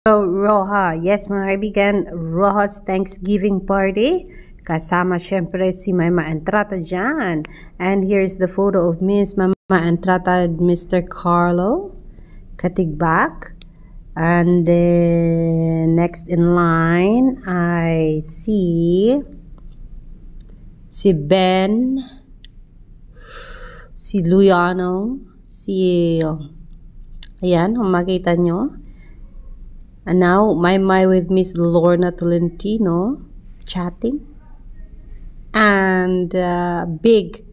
So, Roha, yes mga kaibigan, Roha's Thanksgiving party. Kasama syempre si Mama Entrata dyan. And here's the photo of Miss Mama Entrata and Mr. Carlo Katigbak. And then next in line, I see si Ben, si Luiano, ayan, kung makita nyo. And now, my with Miss Lorna Tolentino chatting. And big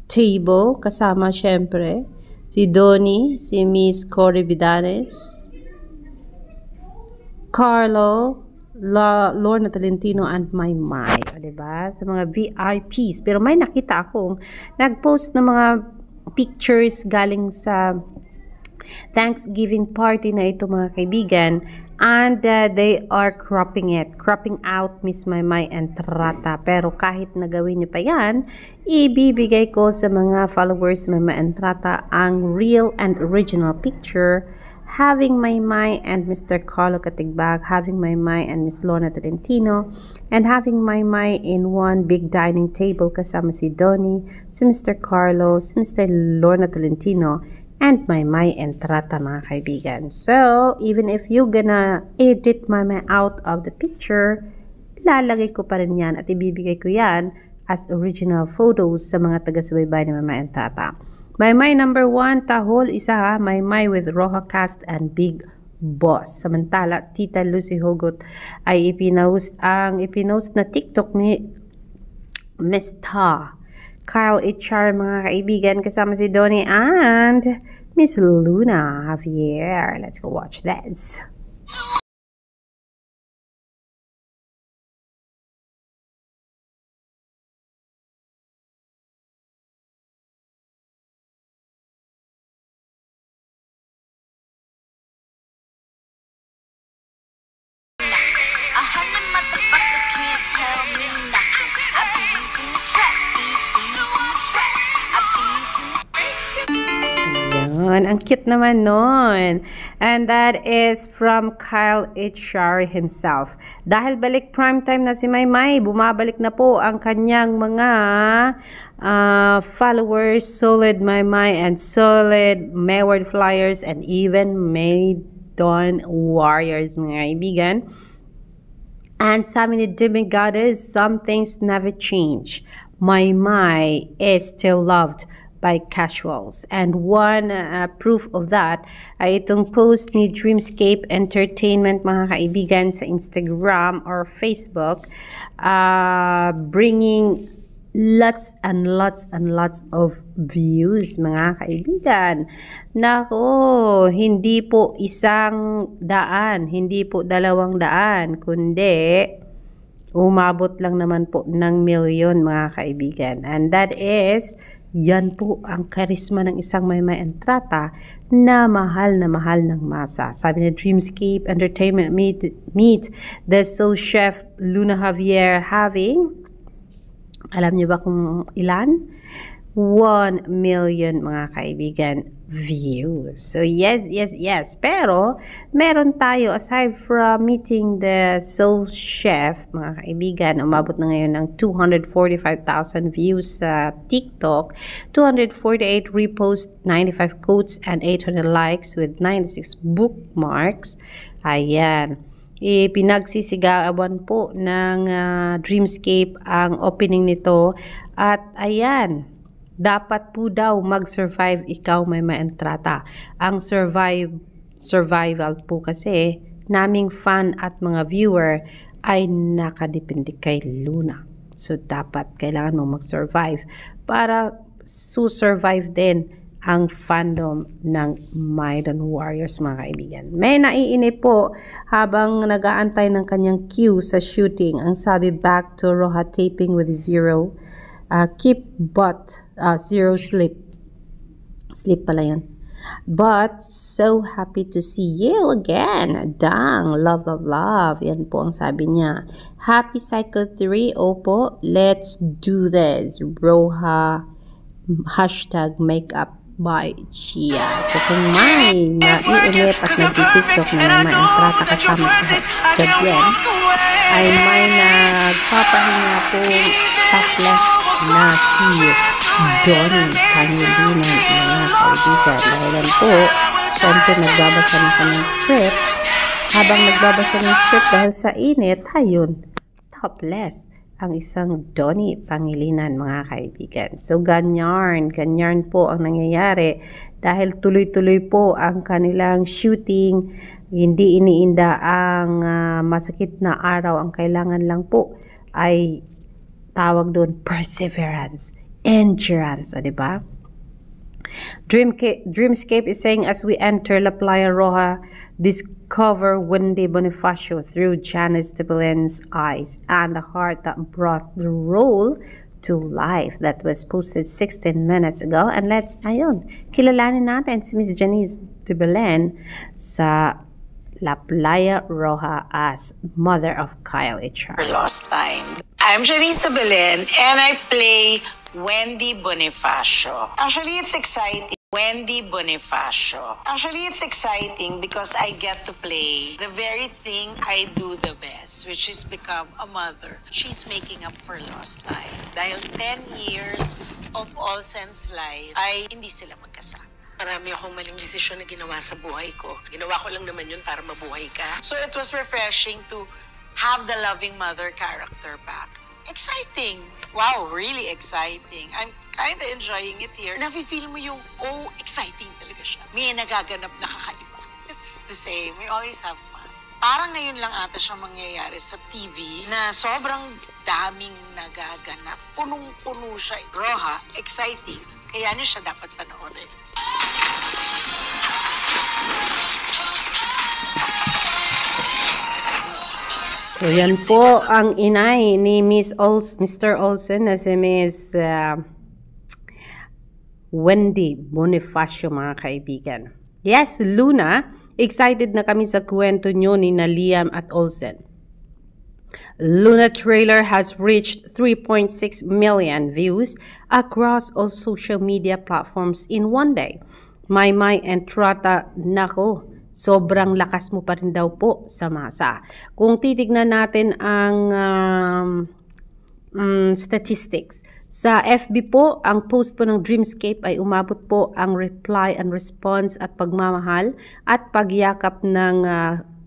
table, kasama syempre si Donnie, si Miss Cory Vidanes, Carlo, Lorna Tolentino, and my. Diba? Sa mga VIPs. Pero may nakita akong nag-post ng mga pictures galing sa Thanksgiving party na ito mga kaibigan. And they are cropping out Miss Maymay Entrata. Pero kahit nagawin niyo pa yan, ibibigay ko sa mga followers Maymay Entrata ang real and original picture having Maymay and Mr. Carlo Katigbak, having Maymay and Miss Lorna Tolentino, and having Maymay in one big dining table kasama si Donnie, si Mr. Carlo, si Mr. Lorna Tolentino, and Maymay Entrata mga kaibigan. So, even if you gonna edit Maymay out of the picture, lalagay ko pa rin yan at ibibigay ko yan as original photos sa mga taga-subaybay ni Maymay Entrata. Maymay number 1, Tahol, isa ha, Maymay with Roha Cast and Big Boss. Samantala, Tita Lucy Hugot ay ipinost na TikTok ni Miss Ta Kyle HR mga kaibigan kasama si Donnie and Miss Luna Javier. Let's go watch this. Ang cute naman nun. And that is from Kyle HR himself. Dahil balik primetime na si Maymay, bumabalik na po ang kanyang mga followers, solid Maymay and solid Mayward Flyers and even Maydon Warriors mga kaibigan. And sabi ni Demigoddess, some things never change. Maymay is still loved by casuals. And one proof of that ay itong post ni Dreamscape Entertainment mga kaibigan sa Instagram or Facebook, bringing lots and lots of views mga kaibigan. Nako, hindi po 100, hindi po 200, kundi umabot lang naman po ng milyon mga kaibigan. And that is, yan po ang karisma ng isang Maymay Entrata na mahal ng masa. Sabi na Dreamscape Entertainment, meet the soul chef Luna Javier having, alam niyo ba kung ilan? 1 million mga kaibigan views. So yes. Pero meron tayo, aside from meeting the soul chef mga kaibigan, umabot na ngayon ng 245,000 views sa TikTok, 248 reposts, 95 quotes, and 800 likes with 96 bookmarks. Ayan. Pinagsisigawan po ng Dreamscape ang opening nito. At ayan, dapat po daw mag-survive ikaw Maymay Entrata. Ang survival po kasi naming fan at mga viewer ay nakadepende kay Luna. So dapat kailangan mo mag-survive para survive din ang fandom ng Maydon Warriors mga kaibigan. May naiinip po habang nag-aantay ng kanyang cue sa shooting. Ang sabi, back to Roha taping with zero. Keep but zero sleep pala yun, but so happy to see you again. Dang, love. Yan po ang sabi niya. Happy cycle 3. Opo, let's do this. Roha #makeup by Chia. So kung may naiinip at nag-tiktok na naman ang trata kasama sa Jen, ay may nagpapahinga po topless na si Donnie Pangilinan, mga kaibigan. Dahil po, syempre nagbabasa na ka ng script. Habang nagbabasa ng script dahil sa init, ayun, topless ang isang Donnie Pangilinan, mga kaibigan. So ganyan po ang nangyayari dahil tuloy-tuloy po ang kanilang shooting. Hindi iniinda ang masakit na araw. Ang kailangan lang po ay tawag doon perseverance, endurance, di ba? Dreamscape is saying, as we enter La Playa Roja, discover Wendy Bonifacio through Janice de Belen's eyes and the heart that brought the role to life. That was posted 16 minutes ago. And let's, kilalanin natin si Miss Janice de Belen sa La Playa Roja as mother of Kyle Echar. Lost time. I'm Janice de Belen and I play Wendy Bonifacio. Actually, it's exciting. Wendy Bonifacio. Actually, it's exciting because I get to play the very thing I do the best, which is become a mother. She's making up for lost time. Dahil 10 years of Olsen's life ay hindi sila magkasama. Marami akong maling desisyon na ginawa sa buhay ko. Ginawa ko lang naman yun para mabuhay ka. So it was refreshing to have the loving mother character back. Exciting! Wow, really exciting. I'm kind of enjoying it here. Nafe-feel mo yung, exciting talaga siya. May nagaganap na kakaiba. It's the same. We always have fun. Parang ngayon lang ata siya mangyayari sa TV na sobrang daming nagaganap. Punong-puno siya. Roja, exciting. Kaya niyo siya dapat panoorin. So yan po ang inay ni Mr. Olsen na si Miss Wendy Bonifacio, mga kaibigan. Yes, Luna, excited na kami sa kwento nyo ni Liam at Olsen. Luna trailer has reached 3.6 million views across all social media platforms in one day. Maymay and Trata, nako, sobrang lakas mo pa rin daw po sa masa. Kung titignan natin ang statistics, sa FB po, ang post po ng Dreamscape ay umabot po ang reply and response at pagmamahal at pagyakap ng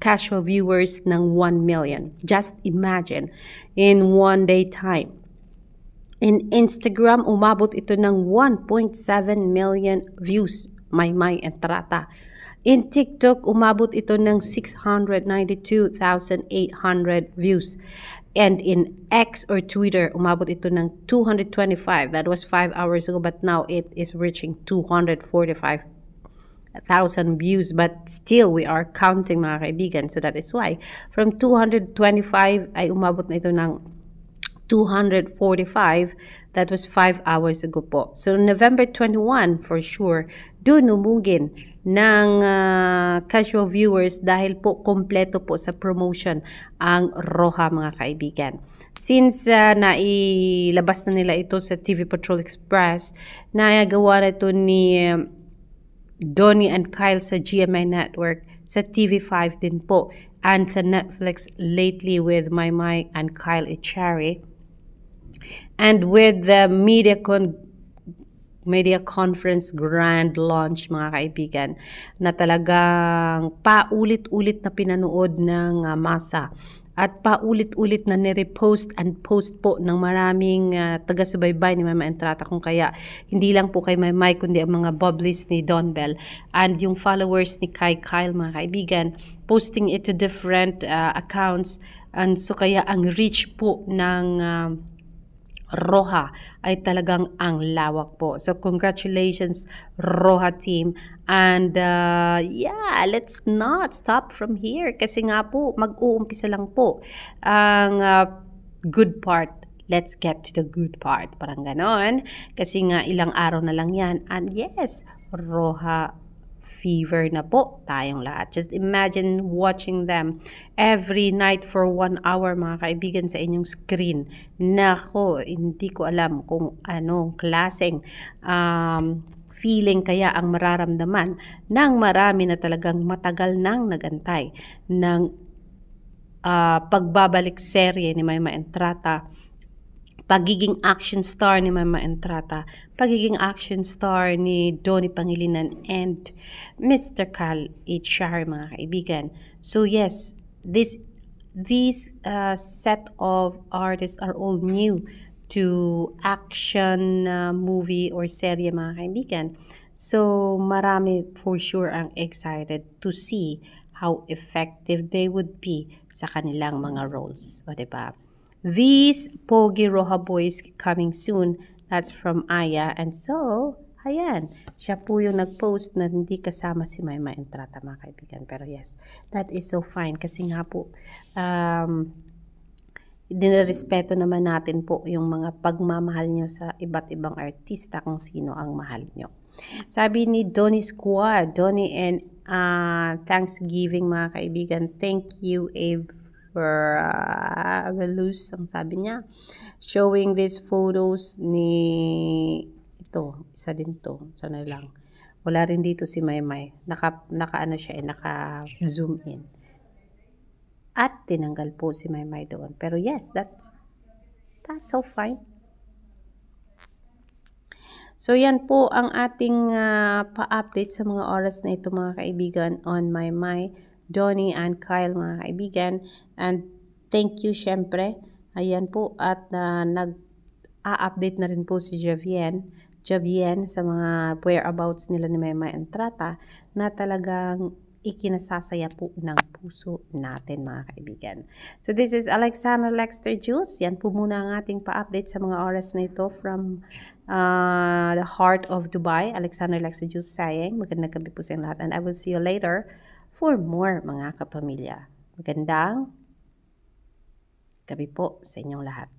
casual viewers ng 1 million. Just imagine, in one day time. In Instagram, umabot ito ng 1.7 million views, Maymay and Trata. In TikTok, umabot ito ng 692,800 views. And in X or Twitter, umabot ito ng 225. That was 5 hours ago, but now it is reaching 245,000 views. But still, we are counting, mga kaibigan. So that is why, from 225 ay umabot na ito ng 245. That was 5 hours ago po. So, November 21, for sure, doon umugin ng casual viewers dahil po kompleto po sa promotion ang Roja, mga kaibigan. Since nailabas na nila ito sa TV Patrol Express, nagawa na ito ni Donnie and Kyle sa GMA Network, sa TV5 din po, and sa Netflix lately with Maymay and Kyle Echari. And with the media conference grand launch, mga kaibigan, na talagang paulit-ulit na pinanood ng masa at paulit-ulit na nirepost and post po ng maraming taga-subaybay ni Maymay and Trata. Kung kaya hindi lang po kay Maymay kundi ang mga bubblies ni Don Bell and yung followers ni Kyle, mga kaibigan, posting it to different accounts, and so kaya ang reach po ng Roja ay talagang ang lawak po. So congratulations, Roja team. And yeah, let's not stop from here kasi nga po mag-uumpisa lang po ang good part. Let's get to the good part. Parang ganon. Kasi nga ilang araw na lang yan. And yes, Roja fever na po tayong lahat. Just imagine watching them every night for 1 hour, mga kaibigan, sa inyong screen. Nako, hindi ko alam kung anong klaseng feeling kaya ang mararamdaman ng marami na talagang matagal nang nagantay ng pagbabalik serye ni Maymay Entrata, pagiging action star ni Mama Entrata, pagiging action star ni Donnie Pangilinan and Mr. Cal H. Shahar, mga kaibigan. So yes, these set of artists are all new to action movie or serye, mga kaibigan. So marami for sure ang excited to see how effective they would be sa kanilang mga roles. O diba? These Pogi Roja Boys coming soon. That's from Aya. And so, ayan. Siya po yung nag-post na hindi kasama si Maymay Entrata, mga kaibigan. Pero yes, that is so fine. Kasi nga po, dinirespeto naman natin po yung mga pagmamahal nyo sa iba't ibang artista kung sino ang mahal nyo. Sabi ni Donnie Squad, Donnie and Thanksgiving, mga kaibigan. Thank you, Relus, ang sabi niya, showing these photos ni ito, isa din to, sana lang wala rin dito si Maymay, naka ano siya, naka zoom in at tinanggal po si Maymay doon, pero yes, that's so fine. So yan po ang ating pa-update sa mga oras na ito, mga kaibigan, on Maymay, Donnie and Kyle, mga kaibigan. And thank you syempre. Ayan po, at nag-a-update na rin po si Javienne sa mga whereabouts nila ni Maymay Entrata na talagang ikinasasaya po ng puso natin, mga kaibigan. So this is Alexander Lexter Jules. Yan po muna ang ating pa-update sa mga oras na ito from the heart of Dubai. Alexander Lexter Jules saying, magandang gabi po sa lahat, and I will see you later for more, mga kapamilya. Magandang gabi po sa inyong lahat.